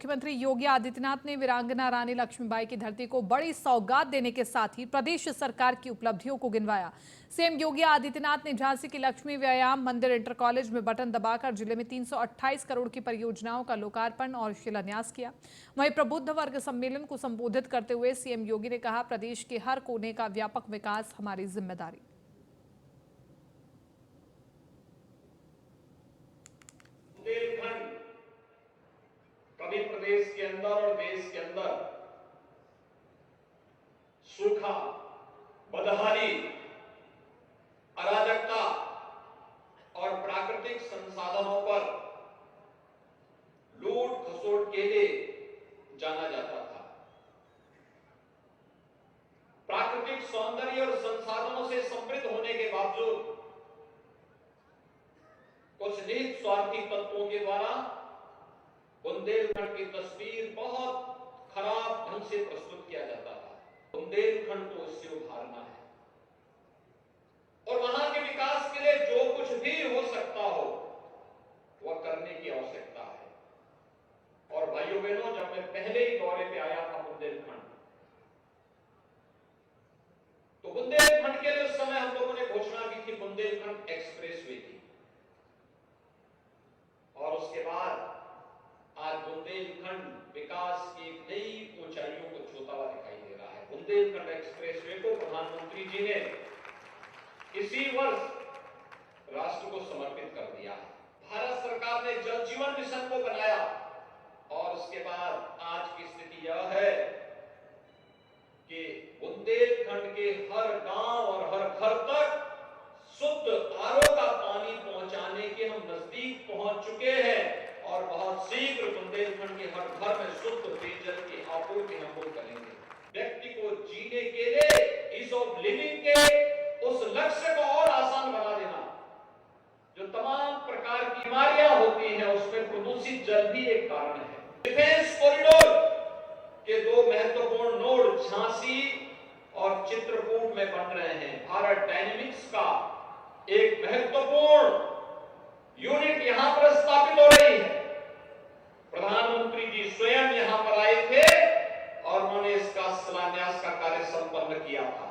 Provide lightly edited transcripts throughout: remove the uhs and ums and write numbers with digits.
मुख्यमंत्री योगी आदित्यनाथ ने वीरांगना रानी लक्ष्मीबाई की धरती को बड़ी सौगात देने के साथ ही प्रदेश सरकार की उपलब्धियों को गिनवाया। सीएम योगी आदित्यनाथ ने झांसी की लक्ष्मी व्यायाम मंदिर इंटर कॉलेज में बटन दबाकर जिले में 328 करोड़ की परियोजनाओं का लोकार्पण और शिलान्यास किया। वहीं प्रबुद्ध वर्ग सम्मेलन को संबोधित करते हुए सीएम योगी ने कहा, प्रदेश के हर कोने का व्यापक विकास हमारी जिम्मेदारी। कभी प्रदेश के अंदर और देश के अंदर सूखा, बदहाली, अराजकता और प्राकृतिक संसाधनों पर लूट खसोट के लिए जाना जाता था। प्राकृतिक सौंदर्य और संसाधनों से समृद्ध होने के बावजूद कुछ निहित स्वार्थी तत्वों के द्वारा बुंदेलखंड की तस्वीर बहुत खराब ढंग से प्रस्तुत किया जाता था। बुंदेलखंड को इससे उभारना है और वहां के विकास के लिए जो कुछ भी हो सकता हो वह करने की आवश्यकता है। और भाइयों बहनों, जब मैं पहले ही दौरे पे आया था बुंदेलखंड, तो बुंदेलखंड के लिए उस समय हम लोगों ने घोषणा की थी बुंदेलखंड एक्सप्रेसवे की, और उसके बाद आज बुंदेलखंड विकास की नई ऊंचाइयों को छूता हुआ दिखाई दे रहा है। बुंदेलखंड एक्सप्रेसवे को प्रधानमंत्री जी ने इसी वर्ष राष्ट्र को समर्पित कर दिया है। भारत सरकार ने जल जीवन मिशन को बनाया और उसके बाद आज की स्थिति यह है कि बुंदेलखंड के हर गांव और हर घर तक शुद्ध आरओ का पानी पहुंचाने के हम नजदीक पहुंच चुके हैं और बहुत शीघ्र बुंदेलखंड के हर घर में शुद्ध पेयजल की आपूर्ति हम लोग करेंगे। व्यक्ति को जीने के लिए, ईज ऑफ लिविंग के उस लक्ष्य को और आसान बना देना। जो तमाम प्रकार की बीमारियां होती हैं उसमें प्रदूषित जल भी एक कारण है। डिफेंस कॉरिडोर के दो महत्वपूर्ण नोड झांसी और चित्रकूट में बन रहे हैं। भारत डायनेमिक्स का एक महत्वपूर्ण यूनिट यहां पर स्थापित हो रही है। प्रधानमंत्री जी स्वयं यहां पर आए थे और उन्होंने इसका शिलान्यास का कार्य संपन्न किया था।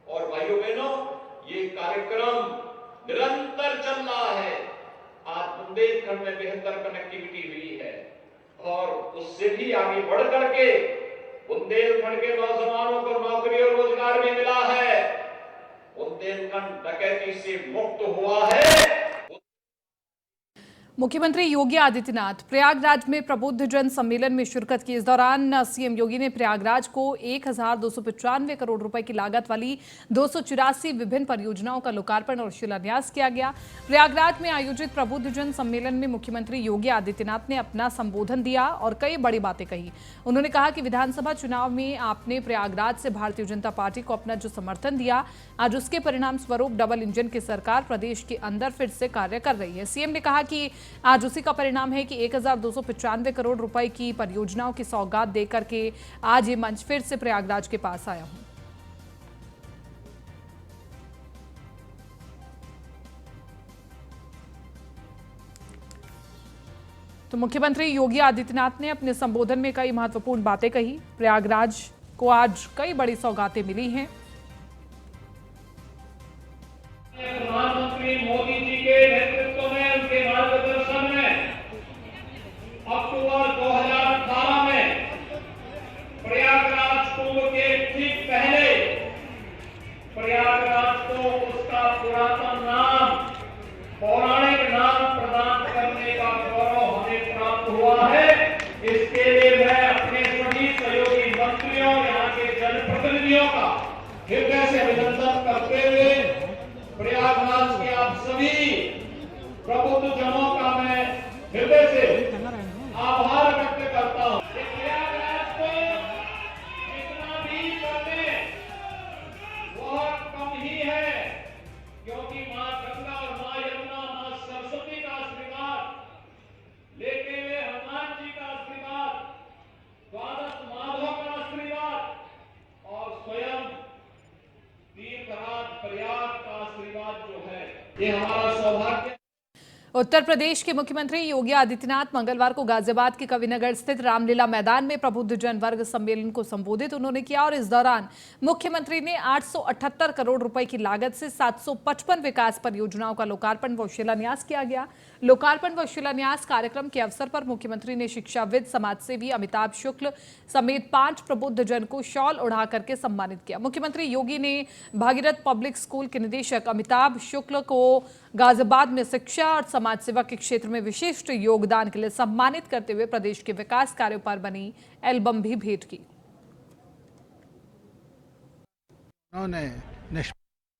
और भाइयों बहनों, ये कार्यक्रम निरंतर चल रहा है। आज बुंदेलखंड में बेहतर कनेक्टिविटी हुई है और उससे भी आगे बढ़ करके बुंदेलखंड के नौजवानों को नौकरी और रोजगार भी मिला है। बुंदेलखंड डकैती से मुक्त हुआ है। मुख्यमंत्री योगी आदित्यनाथ प्रयागराज में प्रबुद्ध जन सम्मेलन में शिरकत की। इस दौरान सीएम योगी ने प्रयागराज को 1295 करोड़ रुपए की लागत वाली 284 विभिन्न परियोजनाओं का लोकार्पण और शिलान्यास किया गया। प्रयागराज में आयोजित प्रबुद्ध जन सम्मेलन में मुख्यमंत्री योगी आदित्यनाथ ने अपना संबोधन दिया और कई बड़ी बातें कही। उन्होंने कहा कि विधानसभा चुनाव में आपने प्रयागराज से भारतीय जनता पार्टी को अपना जो समर्थन दिया, आज उसके परिणाम स्वरूप डबल इंजन की सरकार प्रदेश के अंदर फिर से कार्य कर रही है। सीएम ने कहा कि आज उसी का परिणाम है कि 1295 करोड़ रुपए की परियोजनाओं की सौगात देकर के आज ये मंच फिर से प्रयागराज के पास आया हूं। तो मुख्यमंत्री योगी आदित्यनाथ ने अपने संबोधन में कई महत्वपूर्ण बातें कही। प्रयागराज को आज कई बड़ी सौगातें मिली हैं। प्रधानमंत्री मोदी जी के नेतृत्व में, उनके मार्गदर्शन में अक्टूबर 2018 में प्रयागराज कुंभ के ठीक पहले प्रयागराज को उसका पुरातन नाम, पौराणिक नाम प्रदान करने का गौरव हमें प्राप्त हुआ है। इसके लिए मैं अपने सभी सहयोगी मंत्रियों, यहाँ के जनप्रतिनिधियों का हृदय से अभिनंदन करते हुए प्रयागराज के आप सभी प्रबुद्ध जनों का मैं हृदय से आभार व्यक्त करता हूं। प्रयागराज को जितना भी करने वह कम ही है, क्योंकि मां गंगा और मां यमुना, मां सरस्वती का आशीर्वाद लेते हुए हनुमान जी का आशीर्वाद, द्वादश माधव का आशीर्वाद और स्वयं तीर्थराज प्रयाग का आशीर्वाद जो है, ये हमारा सौभाग्य। उत्तर प्रदेश के मुख्यमंत्री योगी आदित्यनाथ मंगलवार को गाजियाबाद के कविनगर स्थित रामलीला मैदान में प्रबुद्धजन वर्ग सम्मेलन को संबोधित उन्होंने किया और इस दौरान मुख्यमंत्री ने 878 करोड़ रुपए की लागत से 755 विकास परियोजनाओं का लोकार्पण व शिलान्यास किया गया। लोकार्पण व शिलान्यास कार्यक्रम के अवसर पर मुख्यमंत्री ने शिक्षाविद, समाजसेवी अमिताभ शुक्ल समेत 5 प्रबुद्धजन को शॉल उड़ा करके सम्मानित किया। मुख्यमंत्री योगी ने भागीरथ पब्लिक स्कूल के निदेशक अमिताभ शुक्ल को गाजियाबाद में शिक्षा और समाज सेवा के क्षेत्र में विशिष्ट योगदान के लिए सम्मानित करते हुए प्रदेश के विकास कार्यों पर बनी एल्बम भी भेंट की।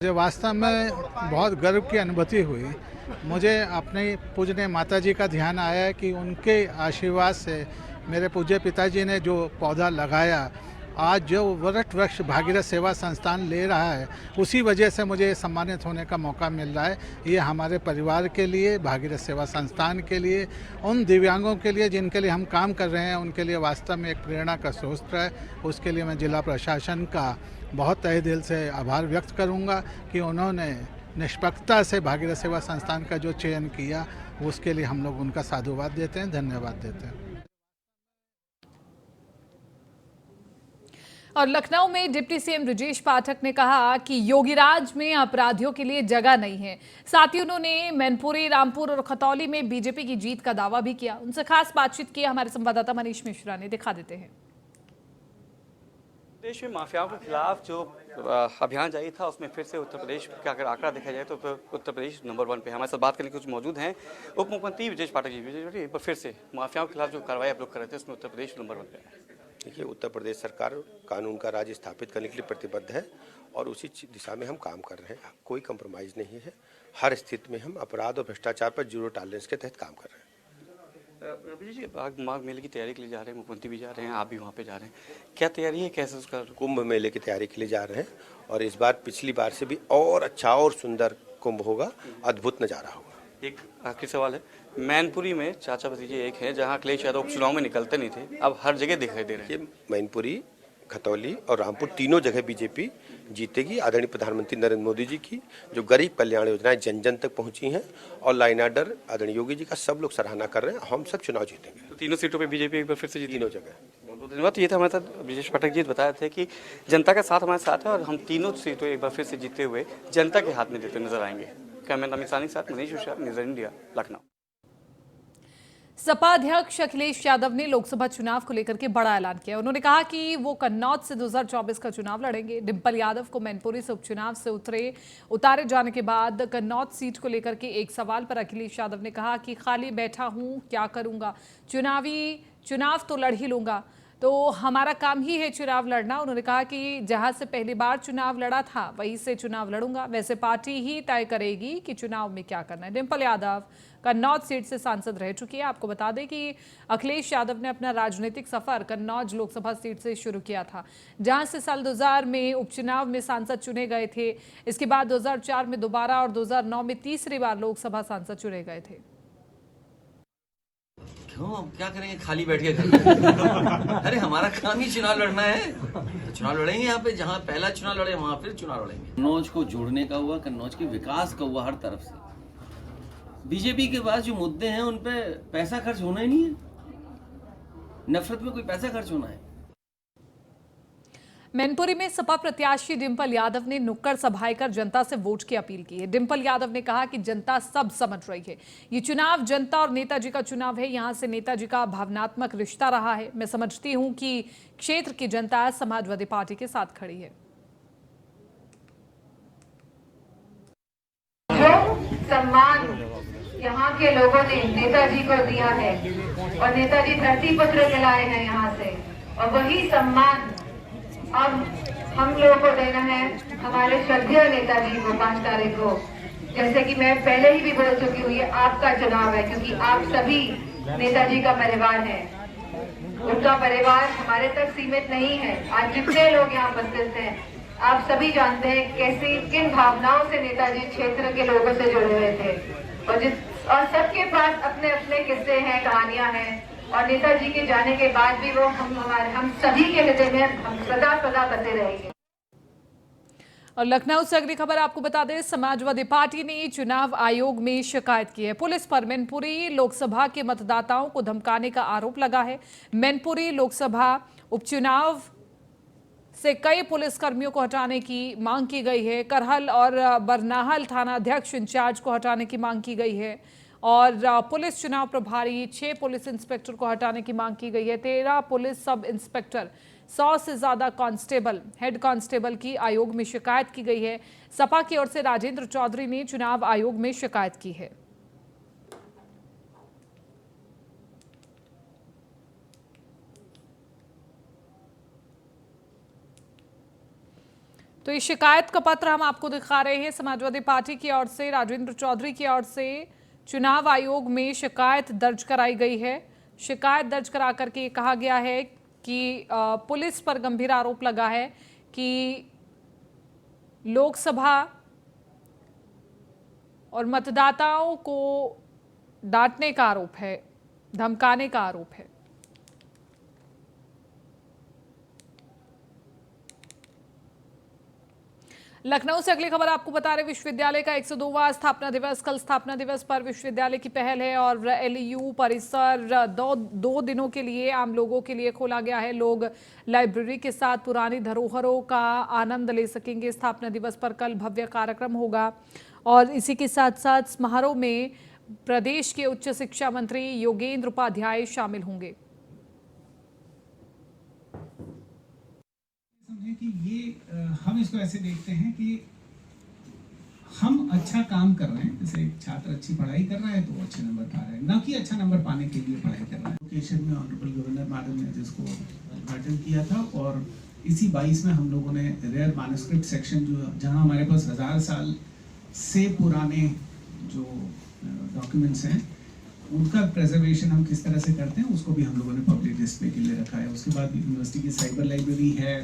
मुझे वास्तव में बहुत गर्व की अनुभूति हुई। मुझे अपने पूजनीय माताजी का ध्यान आया कि उनके आशीर्वाद से मेरे पूज्य पिताजी ने जो पौधा लगाया, आज जो वट वृक्ष भागीरथ सेवा संस्थान ले रहा है, उसी वजह से मुझे सम्मानित होने का मौका मिल रहा है। ये हमारे परिवार के लिए, भागीरथ सेवा संस्थान के लिए, उन दिव्यांगों के लिए जिनके लिए हम काम कर रहे हैं, उनके लिए वास्तव में एक प्रेरणा का स्रोत है। उसके लिए मैं जिला प्रशासन का बहुत तहे दिल से आभार व्यक्त करूंगा कि उन्होंने निष्पक्षता से भागीरथ सेवा संस्थान का जो चयन किया, उसके लिए हम लोग उनका साधुवाद देते हैं, धन्यवाद देते हैं। और लखनऊ में डिप्टी सीएम ब्रजेश पाठक ने कहा कि योगीराज में अपराधियों के लिए जगह नहीं है। साथ ही उन्होंने मैनपुरी, रामपुर और खतौली में बीजेपी की जीत का दावा भी किया। उनसे खास बातचीत की हमारे संवाददाता मनीष मिश्रा ने, दिखा देते हैं। देश में माफियाओं के खिलाफ जो अभियान जारी था, उसमें फिर से उत्तर प्रदेश का अगर आंकड़ा देखा जाए तो उत्तर प्रदेश नंबर 1 पे। हमारे साथ बात करने के कुछ मौजूद हैं उप मुख्यमंत्री ब्रजेश पाठक जी। एक बार फिर से माफियाओं के खिलाफ जो कार्रवाई आप लोग कर रहे थे, उसमें उत्तर प्रदेश नंबर 1 पे है। देखिए, उत्तर प्रदेश सरकार कानून का राज स्थापित करने के लिए प्रतिबद्ध है और उसी दिशा में हम काम कर रहे हैं। कोई कंप्रोमाइज़ नहीं है। हर स्थिति में हम अपराध और भ्रष्टाचार पर जीरो टॉलरेंस के तहत काम कर रहे हैं। रवि जी, माघ मेले की तैयारी के लिए जा रहे हैं, मुख्यमंत्री भी जा रहे हैं, आप भी वहाँ पे जा रहे हैं, क्या तैयारी है, कैसे उसका? कुंभ मेले की तैयारी के लिए जा रहे हैं और इस बार पिछली बार से भी और अच्छा और सुंदर कुंभ होगा, अद्भुत नज़ारा होगा। एक आखिरी सवाल है, मैनपुरी में चाचा भतीजे एक है जहाँ अखिलेश यादव उपचुनाव में निकलते नहीं थे, अब हर जगह दिखाई दे रहे हैं। मैनपुरी, खतौली और रामपुर तीनों जगह बीजेपी जीतेगी। आदरणीय प्रधानमंत्री नरेंद्र मोदी जी की जो गरीब कल्याण योजनाएं जन जन तक पहुंची हैं और लाइन आर्डर आदरणीय योगी जी का सब लोग सराहना कर रहे हैं। हम सब चुनाव जीतेंगे। तो तीनों सीटों पे बीजेपी एक बार फिर से जीती, तीनों जगह। बहुत बहुत धन्यवाद। ये था हमारे साथ ब्रजेश पाठक जी, बताए थे कि जनता का साथ हमारे साथ है और हम तीनों सीटों एक बार फिर से जीतते हुए जनता के हाथ में देते नजर आएंगे। कैमरामैन अमित सानी के साथ मनीष मिश्रा, न्यूज़ इंडिया, लखनऊ। सपा अध्यक्ष अखिलेश यादव ने लोकसभा चुनाव को लेकर के बड़ा ऐलान किया। उन्होंने कहा कि वो कन्नौज से 2024 का चुनाव लड़ेंगे। डिंपल यादव को मैनपुरी से उपचुनाव से उतारे जाने के बाद कन्नौज सीट को लेकर के एक सवाल पर अखिलेश यादव ने कहा कि खाली बैठा हूं, क्या करूंगा, चुनाव तो लड़ ही लूंगा, तो हमारा काम ही है चुनाव लड़ना। उन्होंने कहा कि जहां से पहली बार चुनाव लड़ा था वहीं से चुनाव लड़ूंगा, वैसे पार्टी ही तय करेगी कि चुनाव में क्या करना है। डिंपल यादव कन्नौज सीट से सांसद रह चुकी है। आपको बता दें कि अखिलेश यादव ने अपना राजनीतिक सफर कन्नौज लोकसभा सीट से शुरू किया था, जहां से साल 2000 में उपचुनाव में सांसद चुने गए थे। इसके बाद 2004 में दोबारा और 2009 में तीसरी बार लोकसभा सांसद चुने गए थे। क्यों, हम क्या करेंगे खाली बैठ के घर? अरे हमारा काम ही चुनाव लड़ना है, तो चुनाव लड़ेंगे। यहाँ पे जहाँ पहला चुनाव लड़े वहाँ फिर चुनाव लड़ेंगे। कन्नौज को जोड़ने का हुआ, कन्नौज के विकास का हुआ हर तरफ से। बीजेपी के पास जो मुद्दे हैं उन पे पैसा खर्च होना ही नहीं है। नफरत में कोई पैसा खर्च होना है? मैनपुरी में सपा प्रत्याशी डिंपल यादव ने नुक्कड़ सभाएं कर जनता से वोट की अपील की है। डिंपल यादव ने कहा कि जनता सब समझ रही है, ये चुनाव जनता और नेताजी का चुनाव है। यहां से नेताजी का भावनात्मक रिश्ता रहा है। मैं समझती हूं कि क्षेत्र की जनता समाजवादी पार्टी के साथ खड़ी है। जो सम्मान यहाँ के लोगों ने नेताजी को दिया है और नेताजी धरती पत्र के लाए हैं यहाँ से, और वही सम्मान अब हम लोगों को देना है हमारे श्रद्धेय नेताजी को 5 तारीख को। जैसे कि मैं पहले ही भी बोल चुकी हूँ, ये आपका चुनाव है क्योंकि आप सभी नेताजी का परिवार है। उनका परिवार हमारे तक सीमित नहीं है। आज जितने लोग यहाँ उपस्थित हैं, आप सभी जानते हैं कैसी किन भावनाओं से नेताजी क्षेत्र के लोगों से जुड़े हुए थे और सबके पास अपने अपने किस्से हैं, कहानियां हैं। और नेताजी के जाने के बाद भी वो हम सभी के हृदय में हम सदा सदा बसे रहेंगे। और लखनऊ से अगली खबर आपको बता दें, समाजवादी पार्टी ने चुनाव आयोग में शिकायत की है। पुलिस पर मैनपुरी लोकसभा के मतदाताओं को धमकाने का आरोप लगा है। मैनपुरी लोकसभा उपचुनाव से कई पुलिसकर्मियों को हटाने की मांग की गई है। करहल और बरनाहल थाना अध्यक्ष इंचार्ज को हटाने की मांग की गई है और पुलिस चुनाव प्रभारी 6 पुलिस इंस्पेक्टर को हटाने की मांग की गई है। 13 पुलिस सब इंस्पेक्टर, 100 से ज्यादा कांस्टेबल, हेड कांस्टेबल की आयोग में शिकायत की गई है। सपा की ओर से राजेंद्र चौधरी ने चुनाव आयोग में शिकायत की है। तो इस शिकायत का पत्र हम आपको दिखा रहे हैं। समाजवादी पार्टी की ओर से, राजेंद्र चौधरी की ओर से चुनाव आयोग में शिकायत दर्ज कराई गई है। शिकायत दर्ज करा करके कहा गया है कि पुलिस पर गंभीर आरोप लगा है कि लोकसभा और मतदाताओं को डांटने का आरोप है, धमकाने का आरोप है। लखनऊ से अगली खबर आपको बता रहे, विश्वविद्यालय का 102वां स्थापना दिवस। कल स्थापना दिवस पर विश्वविद्यालय की पहल है और एलयू परिसर दो दिनों के लिए आम लोगों के लिए खोला गया है। लोग लाइब्रेरी के साथ पुरानी धरोहरों का आनंद ले सकेंगे। स्थापना दिवस पर कल भव्य कार्यक्रम होगा और इसी के साथ साथ समारोह में प्रदेश के उच्च शिक्षा मंत्री योगेंद्र उपाध्याय शामिल होंगे। समझे कि ये हम इसको ऐसे देखते हैं कि हम अच्छा काम कर रहे हैं। जैसे एक छात्र अच्छी पढ़ाई कर रहा है तो वो अच्छे नंबर पा रहा है, ना कि अच्छा नंबर पाने के लिए पढ़ाई कर रहा है। लोकेशन में ऑनरेबल गवर्नर मैडम ने जिसको उद्घाटन किया था और इसी 22 में हम लोगों ने रेयर मैन्युस्क्रिप्ट सेक्शन, जो जहां हमारे पास 1000 साल से पुराने जो डॉक्यूमेंट्स हैं उनका प्रेजर्वेशन हम किस तरह से करते हैं उसको भी हम लोगों ने पब्लिक डिस्प्ले के लिए रखा है। उसके बाद यूनिवर्सिटी की साइबर लाइब्रेरी है,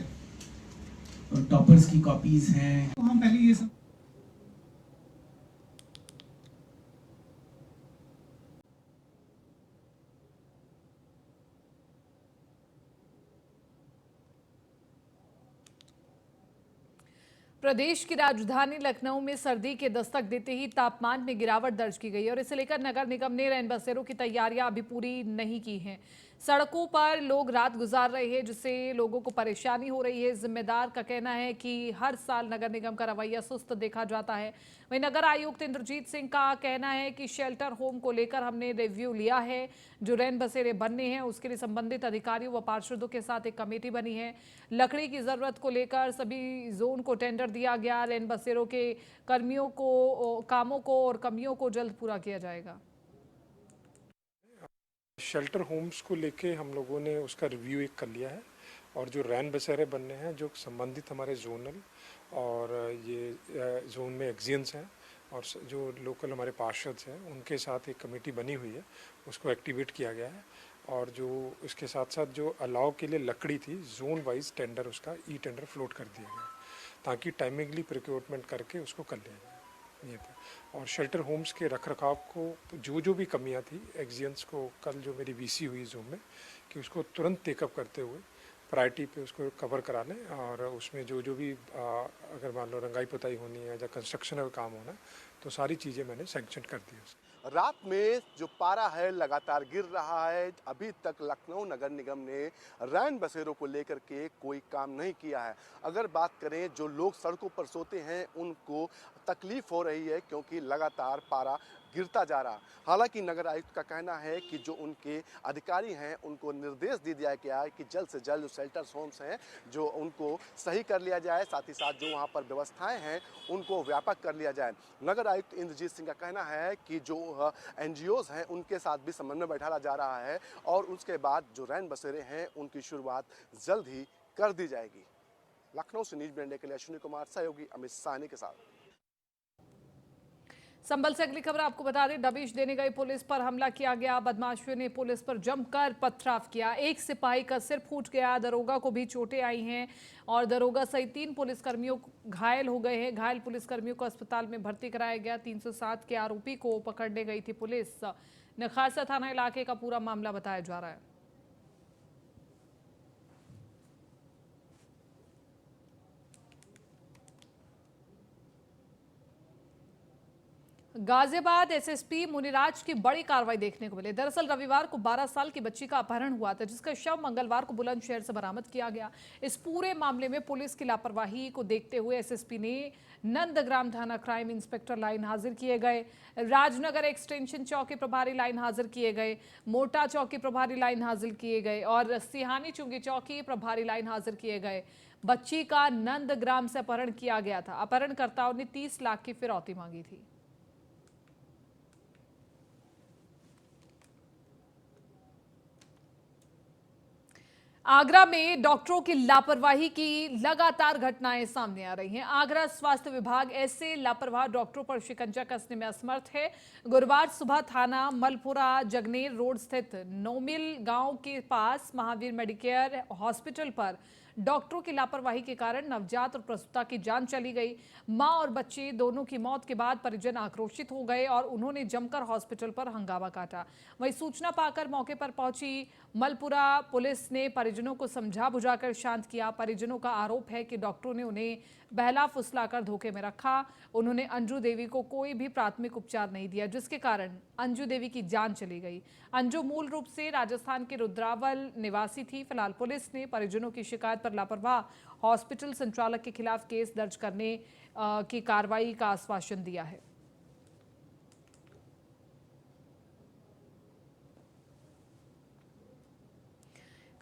टॉपर्स की कॉपीज हैं। तो हम पहले ये सब प्रदेश की राजधानी लखनऊ में सर्दी के दस्तक देते ही तापमान में गिरावट दर्ज की गई और इसे लेकर नगर निगम ने रैन बसेरों की तैयारियां अभी पूरी नहीं की हैं। सड़कों पर लोग रात गुजार रहे हैं जिससे लोगों को परेशानी हो रही है। जिम्मेदार का कहना है कि हर साल नगर निगम का रवैया सुस्त देखा जाता है। वहीं नगर आयुक्त इंद्रजीत सिंह का कहना है कि शेल्टर होम को लेकर हमने रिव्यू लिया है। जो रैन बसेरे बनने हैं उसके लिए संबंधित अधिकारियों व पार्षदों के साथ एक कमेटी बनी है। लकड़ी की जरूरत को लेकर सभी जोन को टेंडर दिया गया। रैन बसेरों के कर्मियों को, कामों को और कमियों को जल्द पूरा किया जाएगा। शेल्टर होम्स को लेके हम लोगों ने उसका रिव्यू एक कर लिया है और जो रैन बसेरे बनने हैं जो संबंधित हमारे जोनल और ये जोन में एक्जियंस हैं और जो लोकल हमारे पार्षद हैं उनके साथ एक कमेटी बनी हुई है, उसको एक्टिवेट किया गया है। और जो इसके साथ साथ जो अलाव के लिए लकड़ी थी जोन वाइज टेंडर, उसका ई टेंडर फ्लोट कर दिया गया ताकि टाइमिंगली प्रोक्योरमेंट करके उसको कर लिया जाए ये पे। और शेल्टर होम्स के रखरखाव को जो भी कमियां थी एक्जियंस को कल जो मेरी वीसी हुई जूम में कि उसको तुरंत टेकअप करते हुए प्रायोरिटी पे उसको कवर करा लें और उसमें जो भी अगर मान लो रंगाई पुताई होनी है या कंस्ट्रक्शन का काम होना तो सारी चीज़ें मैंने सैंक्शन कर दी है। रात में जो पारा है लगातार गिर रहा है। अभी तक लखनऊ नगर निगम ने रैन बसेरों को लेकर के कोई काम नहीं किया है। अगर बात करें जो लोग सड़कों पर सोते हैं उनको तकलीफ हो रही है क्योंकि लगातार पारा गिरता जा रहा। हालांकि नगर आयुक्त का कहना है कि जो उनके अधिकारी हैं उनको निर्देश दे दिया गया है कि जल्द से जल्द जो शेल्टर होम्स हैं जो उनको सही कर लिया जाए, साथ ही साथ जो वहां पर व्यवस्थाएं हैं उनको व्यापक कर लिया जाए। नगर आयुक्त इंद्रजीत सिंह का कहना है कि जो NGOs हैं उनके साथ भी समन्वय बैठाया जा रहा है और उसके बाद जो रैन बसेरे हैं उनकी शुरुआत जल्द ही कर दी जाएगी। लखनऊ से न्यूज ब्यूरो के लिए अश्विनी कुमार, सहयोगी अमित साहनी के साथ। संभल से अगली खबर आपको बता दें, दबिश देने गई पुलिस पर हमला किया गया। बदमाशियों ने पुलिस पर जमकर पथराव किया। एक सिपाही का सिर फूट गया। दरोगा को भी चोटें आई हैं और दरोगा सहित 3 पुलिसकर्मियों घायल हो गए हैं। घायल पुलिसकर्मियों को अस्पताल में भर्ती कराया गया। 307 के आरोपी को पकड़ने गई थी पुलिस। नखासा थाना इलाके का पूरा मामला बताया जा रहा है। गाजियाबाद एसएसपी मुनिराज की बड़ी कार्रवाई देखने को मिली। दरअसल रविवार को 12 साल की बच्ची का अपहरण हुआ था, जिसका शव मंगलवार को बुलंदशहर से बरामद किया गया। इस पूरे मामले में पुलिस की लापरवाही को देखते हुए एसएसपी ने नंदग्राम थाना क्राइम इंस्पेक्टर लाइन हाजिर किए गए, राजनगर एक्सटेंशन चौकी प्रभारी लाइन हाजिर किए गए, मोटा चौकी प्रभारी लाइन हाजिर किए गए और सिहानी चुंगी चौकी प्रभारी लाइन हाजिर किए गए। बच्ची का नंदग्राम से अपहरण किया गया था। अपहरणकर्ताओं ने 30 लाख की फिरौती मांगी थी। आगरा में डॉक्टरों की लापरवाही की लगातार घटनाएं सामने आ रही हैं। आगरा स्वास्थ्य विभाग ऐसे लापरवाह डॉक्टरों पर शिकंजा कसने में असमर्थ है। गुरुवार सुबह थाना मलपुरा जगनेर रोड स्थित नोमिल गांव के पास महावीर मेडिकेयर हॉस्पिटल पर डॉक्टरों की लापरवाही के कारण नवजात और प्रसूता की जान चली गई। मां और बच्चे दोनों की मौत के बाद परिजन आक्रोशित हो गए और उन्होंने जमकर हॉस्पिटल पर हंगामा काटा। वहीं सूचना पाकर मौके पर पहुंची मलपुरा पुलिस ने परिजनों को समझा बुझाकर शांत किया। परिजनों का आरोप है कि डॉक्टरों ने उन्हें बहला फुसलाकर धोखे में रखा। उन्होंने अंजू देवी को कोई भी प्राथमिक उपचार नहीं दिया, जिसके कारण अंजू देवी की जान चली गई। अंजू मूल रूप से राजस्थान के रुद्रावल निवासी थी। फिलहाल पुलिस ने परिजनों की शिकायत पर लापरवाह हॉस्पिटल संचालक के खिलाफ केस दर्ज करने की कार्रवाई का आश्वासन दिया है।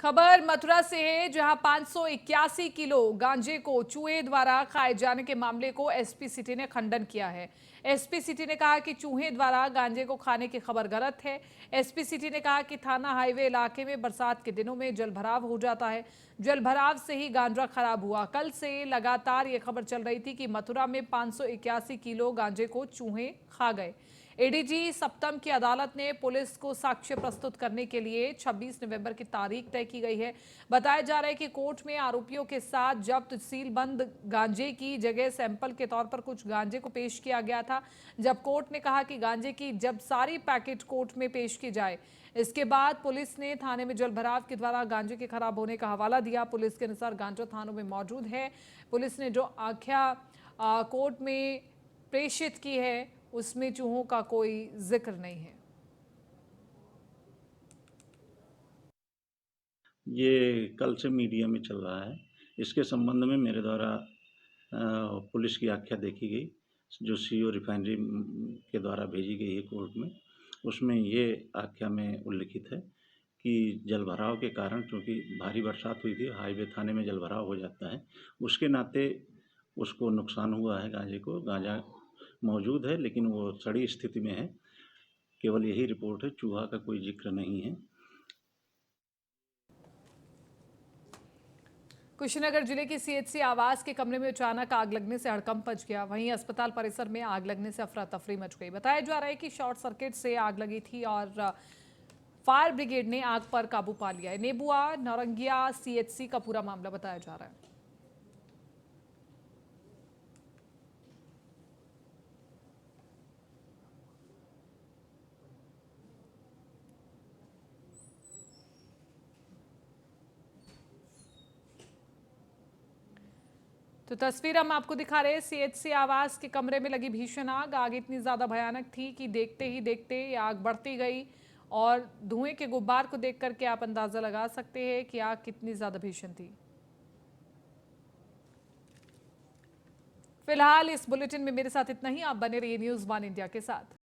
खबर मथुरा से है, जहां 581 किलो गांजे को चूहे द्वारा खाए जाने के मामले को एसपी सिटी ने खंडन किया है। एसपी सिटी ने कहा कि चूहे द्वारा गांजे को खाने की खबर गलत है। एसपी सिटी ने कहा कि थाना हाईवे इलाके में बरसात के दिनों में जलभराव हो जाता है। जलभराव से ही गांजा खराब हुआ। कल से लगातार ये खबर चल रही थी कि मथुरा में 581 किलो गांजे को चूहे खा गए। एडीजी सप्तम की अदालत ने पुलिस को साक्ष्य प्रस्तुत करने के लिए 26 नवंबर की तारीख तय की गई है। बताया जा रहा है कि कोर्ट में आरोपियों के साथ जब्त सीलबंद गांजे की जगह सैंपल के तौर पर कुछ गांजे को पेश किया गया था। जब कोर्ट ने कहा कि गांजे की जब सारी पैकेट कोर्ट में पेश की जाए, इसके बाद पुलिस ने थाने में जलभराव के द्वारा गांजे के खराब होने का हवाला दिया। पुलिस के अनुसार गांजा थानों में मौजूद है। पुलिस ने जो आख्या कोर्ट में प्रेषित की है उसमें चूहों का कोई जिक्र नहीं है। ये कल से मीडिया में चल रहा है। इसके संबंध में मेरे द्वारा पुलिस की आख्या देखी गई, जो सीओ रिफाइनरी के द्वारा भेजी गई है कोर्ट में। उसमें ये आख्या में उल्लिखित है कि जलभराव के कारण, चूँकि भारी बरसात हुई थी, हाईवे थाने में जलभराव हो जाता है, उसके नाते उसको नुकसान हुआ है। गांजे को, गांजा मौजूद है लेकिन वो सड़ी स्थिति में है। केवल यही रिपोर्ट है, चूहा का कोई जिक्र नहीं है। कुशीनगर जिले की सीएचसी आवास के कमरे में अचानक आग लगने से हड़कंप मच गया। वहीं अस्पताल परिसर में आग लगने से अफरा तफरी मच गई। बताया जा रहा है कि शॉर्ट सर्किट से आग लगी थी और फायर ब्रिगेड ने आग पर काबू पा लिया है। नेबुआ नौरंगिया सीएचसी का पूरा मामला बताया जा रहा है। तो तस्वीर हम आपको दिखा रहे हैं सीएचसी आवास के कमरे में लगी भीषण आग। आग इतनी ज़्यादा भयानक थी कि देखते ही देखते आग बढ़ती गई और धुएं के गुब्बार को देख करके आप अंदाज़ा लगा सकते हैं कि आग कितनी ज़्यादा भीषण थी। फिलहाल इस बुलेटिन में मेरे साथ इतना ही। आप बने रहिए न्यूज़ 1 इंडिया के साथ।